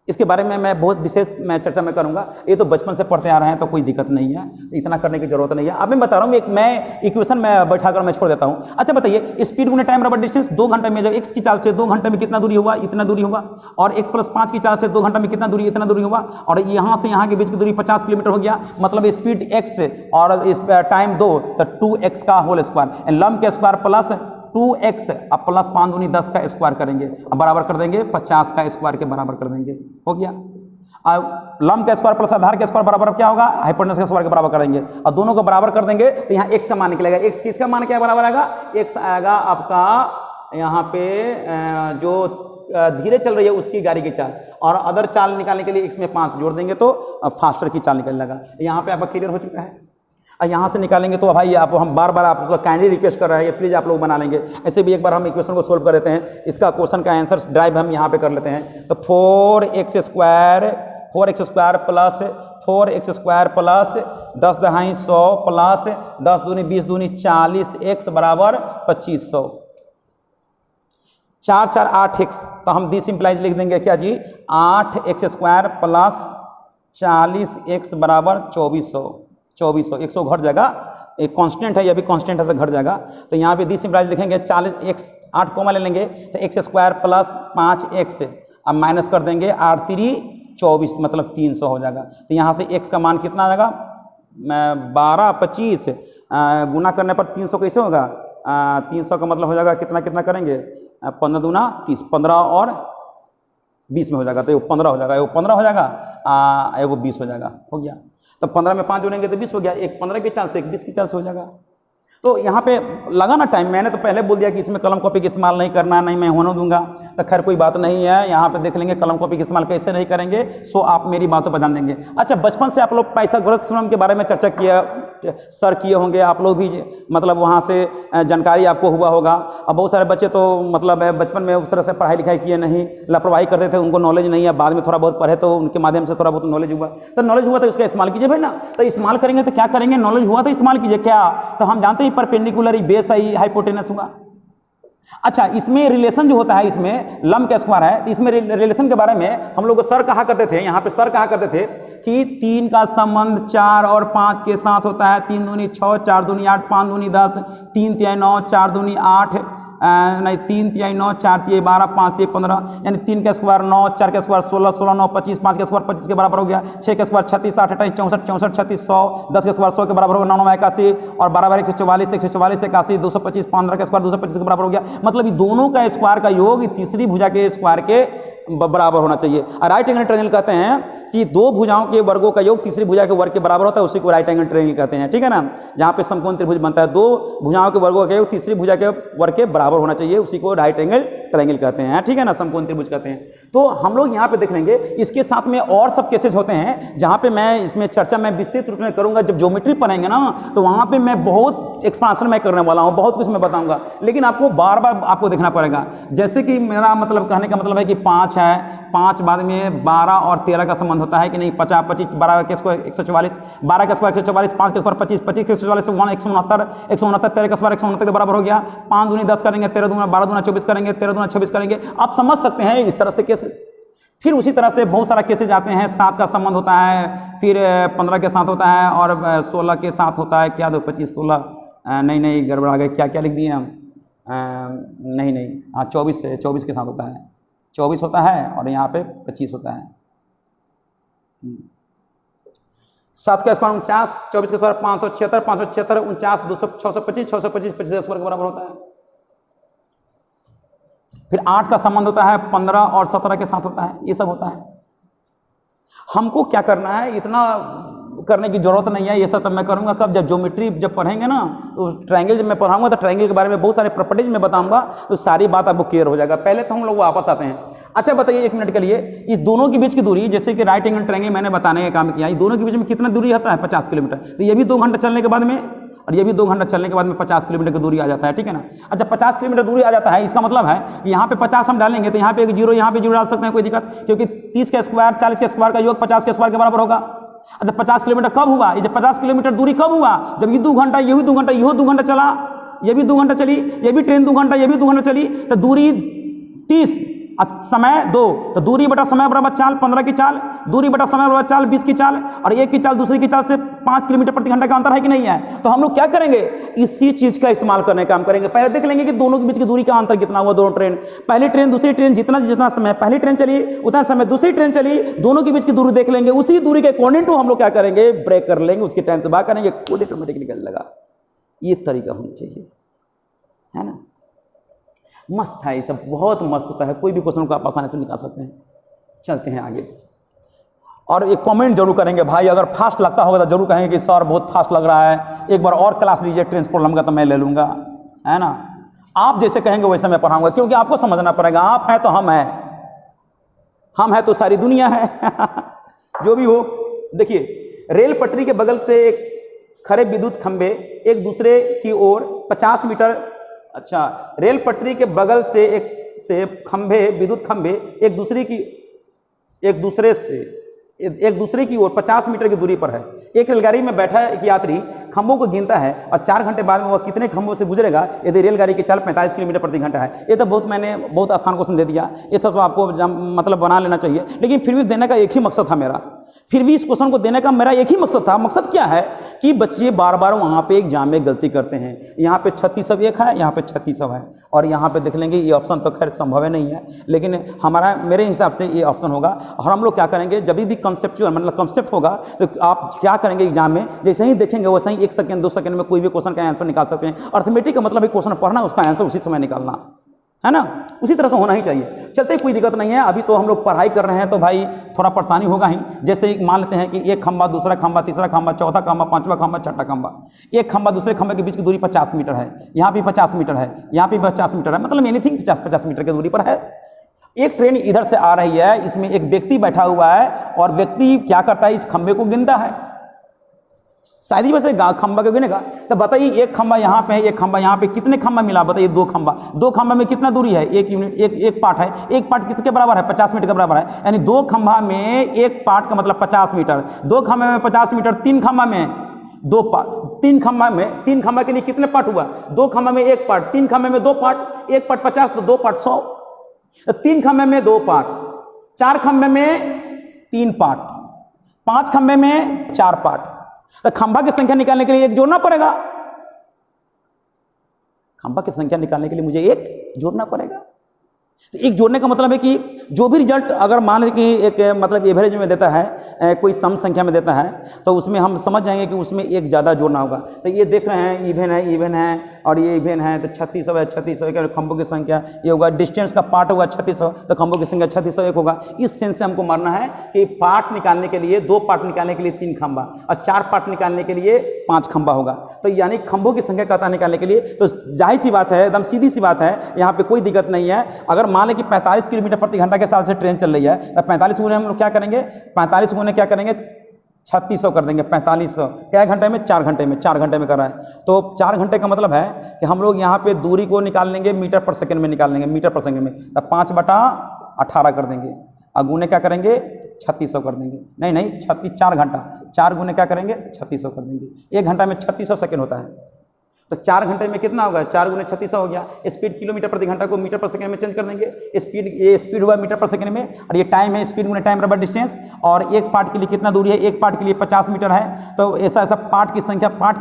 इसके बारे में मैं बहुत विशेष चर्चा में करूंगा। ये तो बचपन से पढ़ते आ रहे हैं तो कोई दिक्कत नहीं है, इतना करने की जरूरत नहीं है। अब मैं बता रहा हूँ, एक मैं इक्वेशन में बैठाकर मैं छोड़ देता हूँ। अच्छा बताइए, स्पीड गुने टाइम बराबर डिस्टेंस। 2 घंटे में जब x की चाल से 2 घंटे में कितना दूरी हुआ? इतना दूरी हुआ। और x + 5 की चाल से 2 घंटे में कितना दूरी? इतना दूरी हुआ। और यहाँ से यहाँ के बीच की दूरी 50 किलोमीटर हो गया। मतलब स्पीड x और इस टाइम 2, तो 2x का होल स्क्वायर, लंब के स्क्वायर प्लस 2x, अब प्लस 5 दूनी 10 का स्क्वायर करेंगे, अब बराबर कर देंगे 50 का स्क्वायर के बराबर कर देंगे, हो गया। लंब का स्क्वायर प्लस आधार का स्क्वायर बराबर क्या होगा? हाइपोटेनस का स्क्वायर के बराबर करेंगे, और दोनों को बराबर कर देंगे तो यहाँ x का मान निकलेगा। x किसका मान क्या बराबर आएगा? x आएगा आपका यहाँ पे जो धीरे चल रही है उसकी गाड़ी की चाल, और अदर चाल निकालने के लिए x में 5 जोड़ देंगे तो फास्टर की चाल निकलने लगा। यहाँ पे आपका क्लियर हो चुका है। यहाँ से निकालेंगे तो भाई आप, हम बार बार आप उसका काइंडली रिक्वेस्ट कर रहे हैं, प्लीज़ आप लोग बना लेंगे। ऐसे भी एक बार हम इक्वेशन को सोल्व कर लेते हैं। इसका क्वेश्चन का आंसर ड्राइव हम यहाँ पे कर लेते हैं। तो 4x square plus 4x square plus 10 दहाई 100 प्लस 10 दूनी 20 दूनी 40, x बराबर 2500। 4 4 8x, तो हम दिस इंप्लाइज लिख देंगे क्या जी? 8x स्क्वायर प्लस 40x बराबर 2400। 100 घट जाएगा, एक कांस्टेंट है, ये भी कांस्टेंट है तो घट जाएगा। तो यहाँ पे दिस इंप्लाइज लिखेंगे 40x, 8 कॉमा ले लेंगे तो x स्क्वायर प्लस 5x, अब माइनस कर देंगे 8 3 24, मतलब 300 हो जाएगा। तो यहाँ से x का मान कितना आ जाएगा? 12 25 गुना करने पर 300 कैसे होगा? 300 का मतलब हो जाएगा कितना कितना करेंगे? 15 दूना 30, 15 और 20 में हो जाएगा, तो एगो 15 हो जाएगा, एगो 15 हो जाएगा, एगो 20 हो जाएगा, हो गया। तो 15 में 5 जोड़ेंगे तो 20 हो गया। एक 15 की चाल से, एक 20 की चाल से हो जाएगा। तो यहाँ पे लगा ना टाइम, मैंने तो पहले बोल दिया कि इसमें कलम कॉपी का इस्तेमाल नहीं करना, नहीं मैं होने दूंगा, तो खैर कोई बात नहीं है। यहाँ पे देख लेंगे कलम कॉपी का इस्तेमाल कैसे नहीं करेंगे, सो आप मेरी बातों पर ध्यान देंगे। अच्छा, बचपन से आप लोग पाइथागोरस थ्योरम के बारे में चर्चा किया, सर किए होंगे आप लोग भी, मतलब वहाँ से जानकारी आपको हुआ होगा। अब बहुत सारे बच्चे तो मतलब बचपन में उस तरह से पढ़ाई लिखाई किए नहीं, लापरवाही करते थे, उनको नॉलेज नहीं है, बाद में थोड़ा बहुत पढ़े तो उनके माध्यम से थोड़ा बहुत नॉलेज हुआ। तो नॉलेज हुआ तो इसका इस्तेमाल कीजिए भाई ना। तो इस्तेमाल करेंगे तो क्या करेंगे? नॉलेज हुआ तो इस्तेमाल कीजिए। क्या? तो हम जानते हैं परपेंडिकुलर बेस है, हाइपोटेनस हुआ। अच्छा, इसमें रिलेशन जो होता है, इसमें लंब का स्क्वायर है, तो इसमें रिलेशन के बारे में हम लोग सर कहा करते थे, यहाँ पे सर कहा करते थे कि 3 का संबंध 4 और 5 के साथ होता है। 3 दूनी 6, 4 दूनी 8, 5 दूनी 10, 3 तिहाई 9, 4 दूनी 8, नहीं 3 तिहाई 9, 4 तिहाई 12, 5 तिहाई 15, यानी 3 का स्क्वायर 9, 4 का स्क्वायर 16, 16 9 25, 5 का स्क्वायर 25 के बराबर हो गया। 6 का स्क्वायर 36, 8 28 64, 64 36 100, 10 का स्क्वायर 100 के बराबर होगा, 9 9 81, और 12 12 144, 144 81, 225, 15 का स्क्वायर 225 के बराबर हो गया। मतलब ये दोनों का स्क्वायर का योग तीसरी भुजा के स्क्वायर के बराबर होना चाहिए। राइट एंगल ट्रायंगल कहते हैं कि 2 भुजाओं के वर्गों का योग तीसरी भुजा के वर्ग के बराबर होता है, उसी को राइट एंगल ट्रायंगल कहते हैं, ठीक है ना। जहाँ पे समकोण त्रिभुज बनता है, 2 भुजाओं के वर्गों का योग तीसरी भुजा के वर्ग के बराबर होना चाहिए, उसी को राइट एंगल ट्रायंगल कहते हैं, ठीक है ना, समकोण त्रिभुज कहते हैं। तो हम लोग यहाँ पे देख लेंगे। इसके साथ में और सब केसेस होते हैं जहाँ पे मैं इसमें चर्चा मैं विस्तृत रूप में करूँगा। जब ज्योमेट्री पढ़ेंगे ना तो वहाँ पे मैं बहुत एक्सपांशन मैं करने वाला हूँ, बहुत कुछ मैं बताऊँगा, लेकिन आपको बार बार आपको देखना पड़ेगा। जैसे कि मेरा मतलब कहने का मतलब है कि 5 है, 5 बाद में 12 और 13 का संबंध होता है कि नहीं, 50 25 12 के स्क्वायर 144, 12 का स्क्वायर 144, 5 के स्क्वायर 25, 25 के स्क्वायर 169, 169 13 का स्क्वायर 169 के बराबर हो गया। 5 दूनी 10 करेंगे, 13 दूना 12 दूना 24 करेंगे, 13 दूना 26 करेंगे। आप समझ सकते हैं इस तरह से केसेस। फिर उसी तरह से बहुत सारा केसेज आते हैं। 7 का संबंध होता है, फिर 15 के साथ होता है, और 16 के साथ होता है। क्या दो 25 16 नहीं गड़बड़ा गए, क्या क्या लिख दिए हम, नहीं हाँ 24 के साथ होता है, 24 होता है और यहाँ पे 25 होता है। 7 का स्क्वायर 49, 24 का स्क्वायर 576, 576 49 200 625, 625 25 स्क्वायर के बराबर होता है। फिर 8 का संबंध होता है 15 और 17 के साथ होता है। ये सब होता है। हमको क्या करना है, इतना करने की जरूरत नहीं है। ये सब तब मैं करूंगा कब, जब ज्योमेट्री जब पढ़ेंगे ना, तो ट्रायंगल जब मैं पढ़ाऊंगा तो ट्रायंगल के बारे में बहुत सारे प्रॉपर्टीज में बताऊंगा, तो सारी बात आपको क्लियर हो जाएगा। पहले तो हम लोग वापस आते हैं। अच्छा बताइए 1 मिनट के लिए, इस दोनों के बीच की दूरी, जैसे कि राइट एंगल ट्रायंगल मैंने बताने का काम किया, इस दोनों के बीच में कितना दूरी आता है, 50 किलोमीटर। तो ये भी 2 घंटा चलने के बाद में, और ये भी 2 घंटा चलने के बाद में 50 किलोमीटर की दूरी आ जाता है, ठीक है ना। अच्छा 50 किलोमीटर दूरी आ जाता है, इसका मतलब है कि यहाँ पे 50 हम डालेंगे तो यहाँ पे एक जीरो, यहाँ पे जीरो डाल सकते हैं, कोई दिक्कत, क्योंकि 30 का स्क्वायर 40 के स्क्वायर का योग 50 के स्क्वायर के बराबर होगा। अच्छा 50 किलोमीटर कब हुआ, ये जब 50 किलोमीटर दूरी कब हुआ, जब ये 2 घंटा, ये भी 2 घंटा, यह 2 घंटा चला, ये भी 2 घंटा चली, ये भी ट्रेन 2 घंटा, ये भी 2 घंटा चली, तो दूरी 30, समय 2, तो दूरी बटा समय बराबर चाल, 15 की चाल, दूरी बटा समय बराबर चाल 20 की चाल, और एक की चाल दूसरी की चाल से 5 किलोमीटर प्रति घंटा का अंतर है कि नहीं है। तो हम लोग क्या करेंगे, इसी चीज का इस्तेमाल करने का काम करेंगे। पहले देख लेंगे कि दोनों के बीच की दूरी का अंतर कितना हुआ। दोनों ट्रेन, पहली ट्रेन दूसरी ट्रेन, जितना समय पहली ट्रेन चली उतना समय दूसरी ट्रेन चली, दोनों के बीच की दूरी देख लेंगे। उसी दूरी के अकॉर्डिंग टू हम लोग क्या करेंगे, ब्रेक कर लेंगे, उसके टाइम से बात करेंगे, खुद ऑटोमेटिक निकल लगा। ये तरीका होना चाहिए, है ना। मस्त है, ये सब बहुत मस्त होता है। कोई भी क्वेश्चन को आप आसानी से निकाल सकते हैं। चलते हैं आगे, और एक कमेंट जरूर करेंगे भाई, अगर फास्ट लगता होगा तो जरूर कहेंगे कि सर बहुत फास्ट लग रहा है, एक बार और क्लास लीजिए ट्रेन प्रॉब्लम का, तो मैं ले लूँगा, है ना। आप जैसे कहेंगे वैसे मैं पढ़ाऊँगा, क्योंकि आपको समझना पड़ेगा, आप हैं तो हम हैं, हम हैं तो सारी दुनिया है। जो भी हो, देखिए रेल पटरी के बगल से एक खड़े विद्युत खंभे एक दूसरे की ओर 50 मीटर, अच्छा रेल पटरी के बगल से खंभे, विद्युत खंभे एक दूसरे की ओर 50 मीटर की दूरी पर है। एक रेलगाड़ी में बैठा एक यात्री खंभों को गिनता है और 4 घंटे बाद में वह कितने खंभों से गुजरेगा यदि रेलगाड़ी की चाल 45 किलोमीटर प्रति घंटा है। ये तो मैंने बहुत आसान क्वेश्चन दे दिया, ये सब तो आपको मतलब बना लेना चाहिए, लेकिन फिर भी देने का एक ही मकसद था मेरा। फिर भी इस क्वेश्चन को देने का मेरा एक ही मकसद था। मकसद क्या है कि बच्चे बार बार वहाँ पे एग्जाम में गलती करते हैं। यहाँ पे 36 एक है, यहाँ पे 36 है, और यहाँ पे देख लेंगे ये ऑप्शन तो खैर संभव है नहीं है, लेकिन मेरे हिसाब से ये ऑप्शन होगा। और हम लोग क्या करेंगे, जब भी कंसेप्चुअल मतलब कंसेप्ट होगा तो आप क्या करेंगे एग्जाम में, जैसे ही देखेंगे वैसे ही 1 सेकंड 2 सेकंड में कोई भी क्वेश्चन का आंसर निकाल सकते हैं। अर्थमेटिक का मतलब है क्वेश्चन पढ़ना, उसका आंसर उसी समय निकालना, है ना। उसी तरह से होना ही चाहिए। चलते कोई दिक्कत नहीं है। अभी तो हम लोग पढ़ाई कर रहे हैं तो भाई थोड़ा परेशानी होगा ही। जैसे मान लेते हैं कि एक खंभा, दूसरा खंभा, तीसरा खंभा, चौथा खंभा, 5वां खंभा, 6ठा खंभा, एक खंभा दूसरे खंभे के बीच की दूरी 50 मीटर है, यहाँ भी 50 मीटर है, यहाँ भी 50 मीटर है, मतलब एनीथिंग 50 मीटर की दूरी पर है। एक ट्रेन इधर से आ रही है, इसमें एक व्यक्ति बैठा हुआ है और व्यक्ति क्या करता है, इस खंभे को गिनता है। शायद ही वैसे खंभा को गिनेगा। तो बताइए एक खंभा यहाँ पे है, एक खंभा यहाँ पे, कितने खंभा मिला बताइए, 2 खंभा। 2 खंभा में कितना दूरी है, 1 यूनिट, एक पार्ट है। एक पार्ट किसके बराबर है, 50 मीटर के बराबर है। यानी 2 खंभा में एक पार्ट का मतलब 50 मीटर, 2 खंभे में 50 मीटर, 3 खंभा में 2 पार्ट, 3 खंभा में, 3 खंभा के लिए कितने पार्ट हुआ, 2 खंभा में 1 पार्ट, 3 खंभे में 2 पार्ट, 1 पार्ट 50 तो 2 पार्ट 100, 3 खंभे में 2 पार्ट, 4 खंभे में 3 पार्ट, 5 खंभे में 4 पार्ट। तो खंभा की संख्या निकालने के लिए 1 जोड़ना पड़ेगा। खंभा की संख्या निकालने के लिए मुझे 1 जोड़ना पड़ेगा। तो 1 जोड़ने का मतलब है कि जो भी रिजल्ट अगर मान लें कि एक मतलब एवरेज में देता है, कोई सम संख्या में देता है, तो उसमें हम समझ जाएंगे कि उसमें 1 ज़्यादा जोड़ना होगा। तो ये देख रहे हैं इवन है और ये इवेन है तो 3600 है, 3600 के खंभों की संख्या ये होगा, डिस्टेंस का पार्ट होगा 3600 तो खंभों की संख्या 3601 होगा। इस सेंस से हमको मानना है कि पार्ट निकालने के लिए 2 पार्ट निकालने के लिए 3 खंभा और 4 पार्ट निकालने के लिए 5 खंभा होगा। तो यानी खंभों की संख्या कहता निकालने के लिए तो जाहिर सी बात है, एकदम सीधी सी बात है, यहाँ पे कोई दिक्कत नहीं है। अगर मान लें कि 45 किलोमीटर प्रति घंटा के साल से ट्रेन चल रही है तो 45 गुने हम लोग क्या करेंगे, 45 गुने क्या करेंगे 3600 कर देंगे। 4500 क्या घंटे में, 4 घंटे में, 4 घंटे में कर रहा है। तो 4 घंटे का मतलब है कि हम लोग यहाँ पे दूरी को निकाल लेंगे मीटर पर सेकंड में निकाल लेंगे, मीटर पर सेकंड में, तब 5/18 कर देंगे और गुने क्या करेंगे 3600 कर देंगे। नहीं 36 4 घंटा, 4 गुने क्या करेंगे 3600 कर देंगे। 1 घंटा में 3600 सेकंड होता है तो 4 घंटे में कितना होगा, 4 गुने 3600 हो गया। स्पीड किलोमीटर प्रति घंटा को मीटर पर सेकंड में चेंज कर देंगे। स्पीड, ये स्पीड हुआ मीटर पर सेकंड में और ये टाइम है, स्पीड गुने टाइम बराबर डिस्टेंस। और एक पार्ट के लिए कितना दूरी है, एक पार्ट के लिए 50 मीटर है। तो ऐसा पार्ट की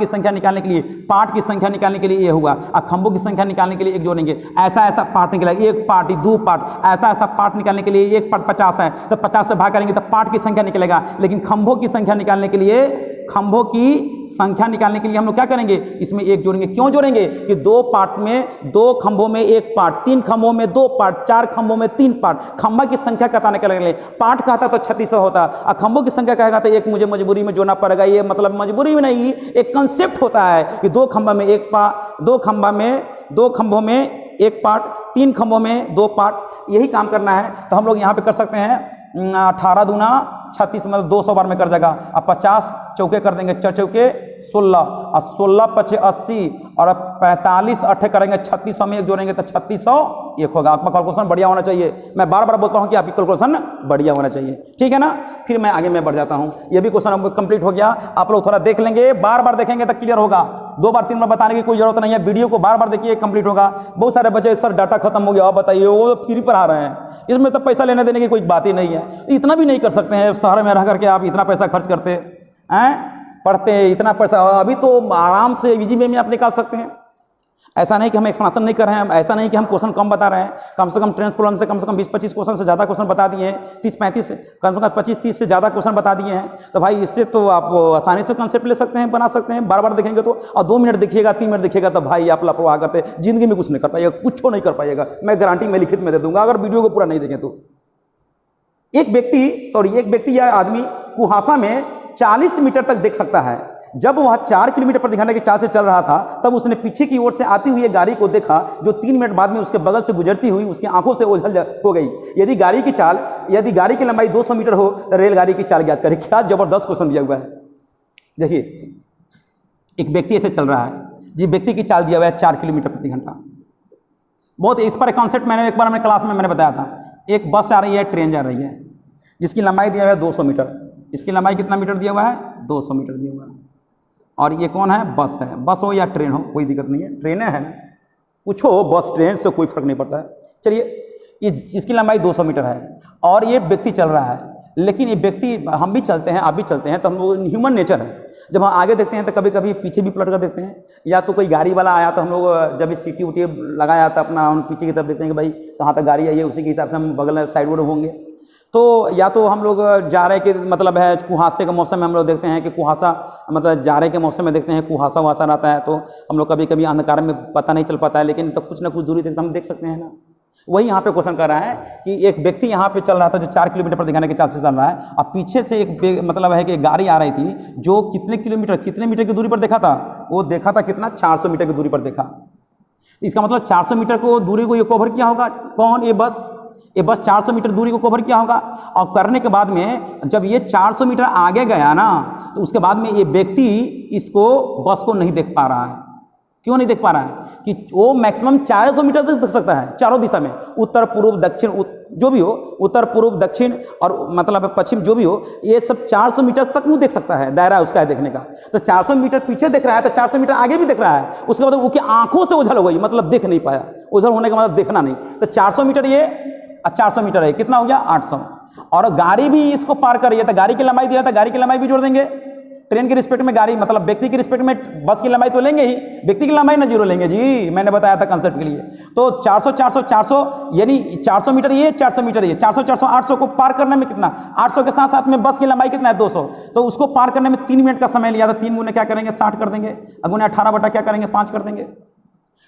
संख्या निकालने के लिए, पार्ट की संख्या निकालने के लिए ये हुआ। और खंभों की संख्या निकालने के लिए एक जोड़ेंगे, ऐसा पार्ट निकलेगा, एक पार्ट 2 पार्ट, ऐसा पार्ट निकालने के लिए एक पार्ट 50 है तो 50 से भाग करेंगे तो पार्ट की संख्या निकलेगा। लेकिन खंभों की संख्या निकालने के लिए हम लोग क्या करेंगे, इसमें एक जोड़ेंगे। क्यों जोड़ेंगे कि 2 पार्ट में 2 खंभों में 1 पार्ट, 3 खंभों में 2 पार्ट, 4 खंभों में 3 पार्ट। खंभा की संख्या कहता के लिए पार्ट कहता तो 3600 होता और खंभों की संख्या कहेगा तो एक मुझे मजबूरी में जोड़ना पड़ेगा। ये मतलब मजबूरी में नहीं, एक कंसेप्ट होता है कि 2 खंभा में 1 पार्ट, 2 खंभों में 1 पार्ट, 3 खंभों में 2 पार्ट, यही काम करना है। तो हम लोग यहाँ पे कर सकते हैं 18 दूना 36 मतलब 200 बार में कर देगा। अब 50 चौके कर देंगे, 4 चौके 16 और 16 5 80 और 45 8 करेंगे 3600 में एक जोड़ेंगे तो 3601 होगा। आपका कैलकुलेशन बढ़िया होना चाहिए। मैं बार बार बोलता हूँ कि आपकी कैलकुलेशन बढ़िया होना चाहिए, ठीक है ना। फिर मैं आगे बढ़ जाता हूँ। ये भी क्वेश्चन कंप्लीट हो गया। आप लोग थोड़ा देख लेंगे, बार बार देखेंगे तो क्लियर होगा। 2 बार 3 बार बताने की कोई जरूरत नहीं है। वीडियो को बार बार देखिए, कंप्लीट होगा। बहुत सारे बच्चे सर डाटा खत्म हो गया, आप बताइए, वो फ्री पर आ रहे हैं, इसमें तो पैसा लेने देने की कोई बात ही नहीं है। इतना भी नहीं कर सकते हैं शहर में रह करके आप इतना पैसा खर्च करते हैं, पढ़ते इतना पैसा, अभी तो आराम से इजी वे में आप निकाल सकते हैं। ऐसा नहीं कि हम एक्सप्लेनेशन नहीं कर रहे हैं, ऐसा नहीं कि हम क्वेश्चन कम बता रहे हैं। कम से कम ट्रेंस प्रॉब्लम से कम 20-25 क्वेश्चन से ज़्यादा क्वेश्चन बता दिए हैं, 30-35 कम से कम 25-30 से ज़्यादा क्वेश्चन बता दिए हैं। तो भाई इससे तो आप आसानी से कंसेप्ट ले सकते हैं, बना सकते हैं। बार बार देखेंगे तो, और 2 मिनट देखिएगा, 3 मिनट देखिएगा तो भाई आप लापरवाह करते जिंदगी में कुछ नहीं कर पाइएगा, कुछ नहीं कर पाइएगा। मैं गारंटी में लिखित में दे दूंगा अगर वीडियो को पूरा नहीं देखें तो। एक व्यक्ति या आदमी कुहासा में 40 मीटर तक देख सकता है। जब वह 4 किलोमीटर प्रति घंटे की चाल से चल रहा था तब उसने पीछे की ओर से आती हुई एक गाड़ी को देखा जो 3 मिनट बाद में उसके बगल से गुजरती हुई उसकी आंखों से ओझल हो गई। यदि गाड़ी की लंबाई 200 मीटर हो तो रेलगाड़ी की चाल ज्ञात करें। क्या जबरदस्त क्वेश्चन दिया हुआ है। देखिए, एक व्यक्ति ऐसे चल रहा है, जिस व्यक्ति की चाल दिया हुआ है 4 किलोमीटर प्रति घंटा। बहुत इस पर कॉन्सेप्ट मैंने एक बार अपने क्लास में मैंने बताया था। एक बस आ रही है, ट्रेन जा रही है, जिसकी लंबाई दिया हुआ है 200 मीटर। इसकी लंबाई कितना मीटर दिया हुआ है, 200 मीटर दिया हुआ है। और ये कौन है, बस है। बस हो या ट्रेन हो कोई दिक्कत नहीं है, ट्रेनें हैं, कुछ हो, बस ट्रेन से कोई फर्क नहीं पड़ता है। चलिए, इसकी लंबाई 200 मीटर है और ये व्यक्ति चल रहा है। लेकिन ये व्यक्ति, हम भी चलते हैं, आप भी चलते हैं, तो हम लोग ह्यूमन नेचर है, जब हम आगे देखते हैं तो कभी कभी पीछे भी पलट कर देखते हैं। या तो कोई गाड़ी वाला आया तो हम लोग जब सीटी उटी लगाया था अपना, हम पीछे की तरफ देखते हैं कि भाई कहाँ तक गाड़ी आई है, उसी के हिसाब से हम बगल साइड रोड होंगे। तो या तो हम लोग जा रहे के मतलब है कुहासे के मौसम में हम लोग देखते हैं कि कुहासा मतलब जा रहे के मौसम में देखते हैं कुहासा वहासा रहता है, तो हम लोग कभी कभी अंधकार में पता नहीं चल पाता है, लेकिन तो कुछ ना कुछ दूरी तक हम देख सकते हैं ना। वही यहाँ पे क्वेश्चन कर रहा है कि एक व्यक्ति यहाँ पे चल रहा था जो 4 किलोमीटर प्रति घंटे के चाल से चल रहा है, और पीछे से एक मतलब है कि एक गाड़ी आ रही थी जो कितने मीटर की दूरी पर देखा था, वो देखा था कितना, 400 मीटर की दूरी पर देखा। इसका मतलब 400 मीटर को दूरी को ये कवर किया होगा कौन, ये बस 400 मीटर दूरी को कवर किया होगा। और करने के बाद में जब ये 400 मीटर आगे गया ना, तो उसके बाद में ये व्यक्ति इसको बस को नहीं देख पा रहा है। क्यों नहीं देख पा रहा है कि वो मैक्सिमम 400 मीटर तक देख सकता है चारों दिशा में, उत्तर पूर्व दक्षिण जो भी हो, उत्तर पूर्व दक्षिण और मतलब पश्चिम जो भी हो, ये सब 400 मीटर तक वो देख सकता है, दायरा उसका है देखने का। तो 400 मीटर पीछे देख रहा है तो 400 मीटर आगे भी देख रहा है, उसके बाद उसकी आंखों से ओझल हो गई, मतलब देख नहीं पाया। ओझल होने का मतलब देखना नहीं। तो 400 मीटर ये 400 मीटर है, कितना हो गया 800। और गाड़ी भी इसको पार कर रही है, तो गाड़ी की लंबाई दिया था, गाड़ी की लंबाई भी जोड़ देंगे। ट्रेन के रिस्पेक्ट में गाड़ी मतलब व्यक्ति के रिस्पेक्ट में बस की लंबाई तो लेंगे ही, व्यक्ति की लंबाई ना जीरो लेंगे जी, मैंने बताया था कंसेप्ट के लिए। तो 400 400 400 यानी 400 मीटर ये, 400 मीटर ये, 400 400 800 को पार करने में कितना, 800 के साथ साथ में बस की लंबाई कितना है 200, तो उसको पार करने में 3 मिनट का समय लिया था। 3 गुने क्या करेंगे 60 कर देंगे, गुने 18 बटा क्या करेंगे 5 कर देंगे।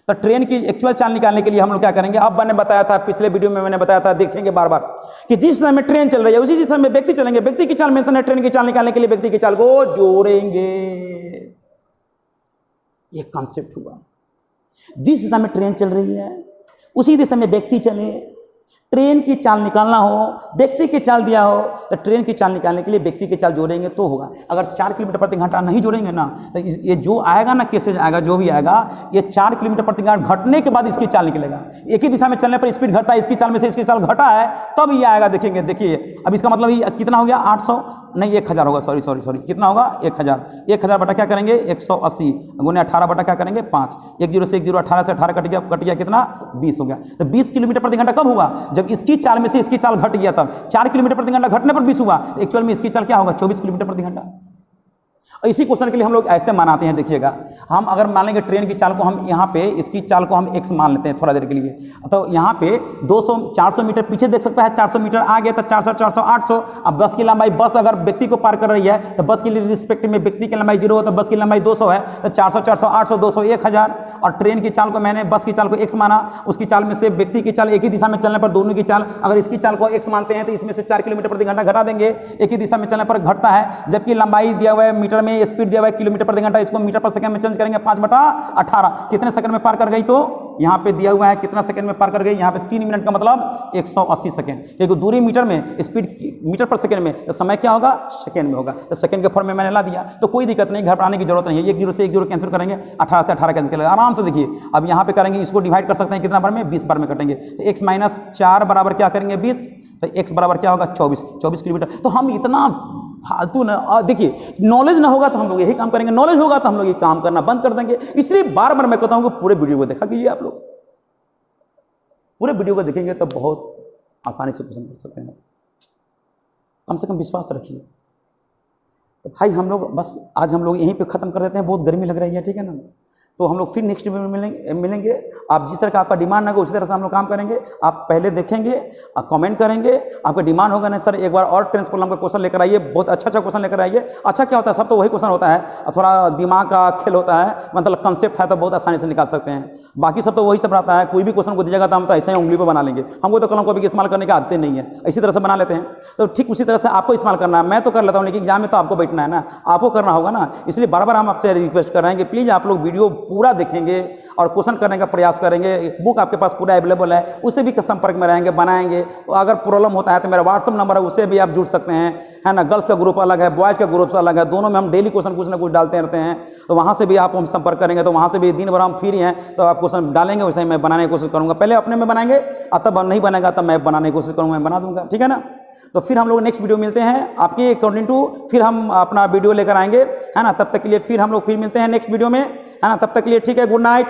तो ट्रेन की एक्चुअल चाल निकालने के लिए हम लोग क्या करेंगे, अब मैंने बताया था, पिछले वीडियो में मैंने बताया था, देखेंगे बार बार, कि जिस समय ट्रेन चल रही है उसी समय व्यक्ति चलेंगे, व्यक्ति की चाल मेंशन है, ट्रेन की चाल निकालने के लिए व्यक्ति की चाल को जोड़ेंगे। ये कॉन्सेप्ट हुआ। जिस दिशा में ट्रेन चल रही है उसी दिशा में व्यक्ति चले। ट्रेन की चाल निकालना हो, व्यक्ति की चाल दिया हो, तो ट्रेन की चाल निकालने के लिए व्यक्ति की चाल जोड़ेंगे तो होगा। अगर 4 किलोमीटर प्रति घंटा नहीं जोड़ेंगे ना, तो ये जो आएगा ना, केसेज आएगा, जो भी आएगा, ये 4 किलोमीटर प्रति घंटा घटने के बाद इसकी चाल निकलेगा। एक ही दिशा में चलने पर स्पीड घटता है, इसकी चाल में से इसकी चाल घटा है, तब ये आएगा। देखेंगे, देखिए अब इसका मतलब ये कितना हो गया, 800 नहीं 1000 होगा, सॉरी कितना होगा, 1000। 1000 बटा क्या करेंगे, 180 गुने 18 बटा क्या करेंगे 5। 10 से 10, 18 से 18 कट गया कितना, 20 हो गया। तो 20 किलोमीटर प्रति घंटा कब हुआ, जब इसकी चाल में से इसकी चाल घट गया। तब 4 किलोमीटर प्रति घंटा घटने पर 20 हुआ। एक्चुअल में इसकी चाल क्या होगा, 24 किलोमीटर प्रति घंटा। इसी क्वेश्चन के लिए हम लोग ऐसे मानाते हैं। देखिएगा, हम अगर मान लेंगे ट्रेन की चाल को, हम यहाँ पे इसकी चाल को हम x मान लेते हैं थोड़ा देर के लिए, तो यहाँ पे 400 मीटर पीछे देख सकता है, 400 मीटर आगे तो 400, 400, 800। अब बस की लंबाई, बस अगर व्यक्ति को पार कर रही है तो बस के लिए रिस्पेक्ट में व्यक्ति की लंबाई 0 हो, तो बस की लंबाई 200 है, तो 400, 400, 800, 200, 1000। और ट्रेन की चाल को मैंने, बस की चाल को x माना, उसकी चाल में से व्यक्ति की चाल एक ही दिशा में चलने पर दोनों की चाल, अगर इसकी चाल को x मानते हैं तो इसमें से 4 किलोमीटर प्रति घंटा घटा देंगे। एक ही दिशा में चलने पर घटता है, जबकि लंबाई दिया हुआ है मीटर में, स्पीड दिया हुआ है किलोमीटर प्रति घंटा, इसको मीटर पर सेकंड में चेंज करेंगे, 5/18 कितने सेकंड में पार कर गई, तो यहाँ पे दिया हुआ है कितना सेकंड में पार कर गई, यहाँ पे 3 मिनट का मतलब 180 सेकंड, क्योंकि दूरी मीटर में, स्पीड मीटर पर सेकंड में, तो समय क्या होगा, सेकंड में होगा। तो सेकंड के फॉर्म में मैंने ला दिया, तो कोई दिक्कत नहीं, घबराने की जरूरत नहीं है। 1 0 से 1 0 कैंसिल करेंगे, 18 से 18 कैंसिल करेंगे, आराम से। देखिए अब यहाँ पे करेंगे, इसको डिवाइड कर सकते हैं कितना बार में, 20 बार में कटेंगे। तो x - 4 बराबर क्या करेंगे, 20, तो x बराबर क्या होगा, 24 किलोमीटर। तो हम इतना फालतू ना, देखिए नॉलेज ना होगा तो हम लोग यही काम करेंगे, नॉलेज होगा तो हम लोग ये काम करना बंद कर देंगे। इसलिए बार बार मैं कहता हूँ कि पूरे वीडियो को देखा कीजिए। आप लोग पूरे वीडियो को देखेंगे तो बहुत आसानी से क्वेश्चन कर सकते हैं। कम से कम विश्वास रखिए। तो भाई हम लोग बस आज हम लोग यहीं पे ख़त्म कर देते हैं, बहुत गर्मी लग रही है, ठीक है ना। तो हम लोग फिर नेक्स्ट वीडियो में मिलेंगे। आप जिस तरह का आपका डिमांड होगा उसी तरह से हम लोग काम करेंगे। आप पहले देखेंगे, कमेंट करेंगे, आपका डिमांड होगा नहीं सर एक बार और टेंस प्रॉब्लम का क्वेश्चन लेकर आइए, बहुत अच्छा क्वेश्चन लेकर आइए। अच्छा क्या होता है, सब तो वही क्वेश्चन होता है, थोड़ा दिमाग का खेल होता है, मतलब कंसेप्ट है तो बहुत आसानी से निकाल सकते हैं। बाकी सब तो वही सब रहता है, कोई भी क्वेश्चन को दीजिएगा तो हम तो ऐसे ही उंगली पर बना लेंगे। हमको तो कलम कॉपी इस्तेमाल करने की आदतें नहीं है, इसी तरह से बना लेते हैं। तो ठीक उसी तरह से आपको इस्तेमाल करना है। मैं तो कर लेता हूँ, लेकिन एग्जाम में तो आपको बैठना है ना, आपको करना होगा ना। इसलिए बार बार हम आपसे रिक्वेस्ट कर रहे हैं कि प्लीज़ आप लोग वीडियो पूरा देखेंगे और क्वेश्चन करने का प्रयास करेंगे। बुक आपके पास पूरा अवेलेबल है, उससे भी संपर्क में रहेंगे, बनाएंगे। अगर प्रॉब्लम होता है तो मेरा व्हाट्सअप नंबर है, उससे भी आप जुड़ सकते हैं, है ना। गर्ल्स का ग्रुप अलग है, बॉयज़ का ग्रुप अलग है, दोनों में हम डेली क्वेश्चन कुछ ना कुछ डालते रहते हैं। तो वहाँ से भी आप हम संपर्क करेंगे, तो वहाँ से भी दिन भर हम फ्री हैं, तो आप क्वेश्चन डालेंगे, वैसे ही मैं बनाने की कोशिश करूँगा। पहले अपने में बनाएंगे और तब नहीं बनेगा तब मैं बनाने की कोशिश करूँगा, मैं बना दूँगा, ठीक है ना। तो फिर हम लोग नेक्स्ट वीडियो मिलते हैं आपके अकॉर्डिंग टू, फिर हम अपना वीडियो लेकर आएंगे, है ना। तब तक के लिए फिर हम लोग फिर मिलते हैं नेक्स्ट वीडियो में, है ना। तब तक के लिए ठीक है, गुड नाइट।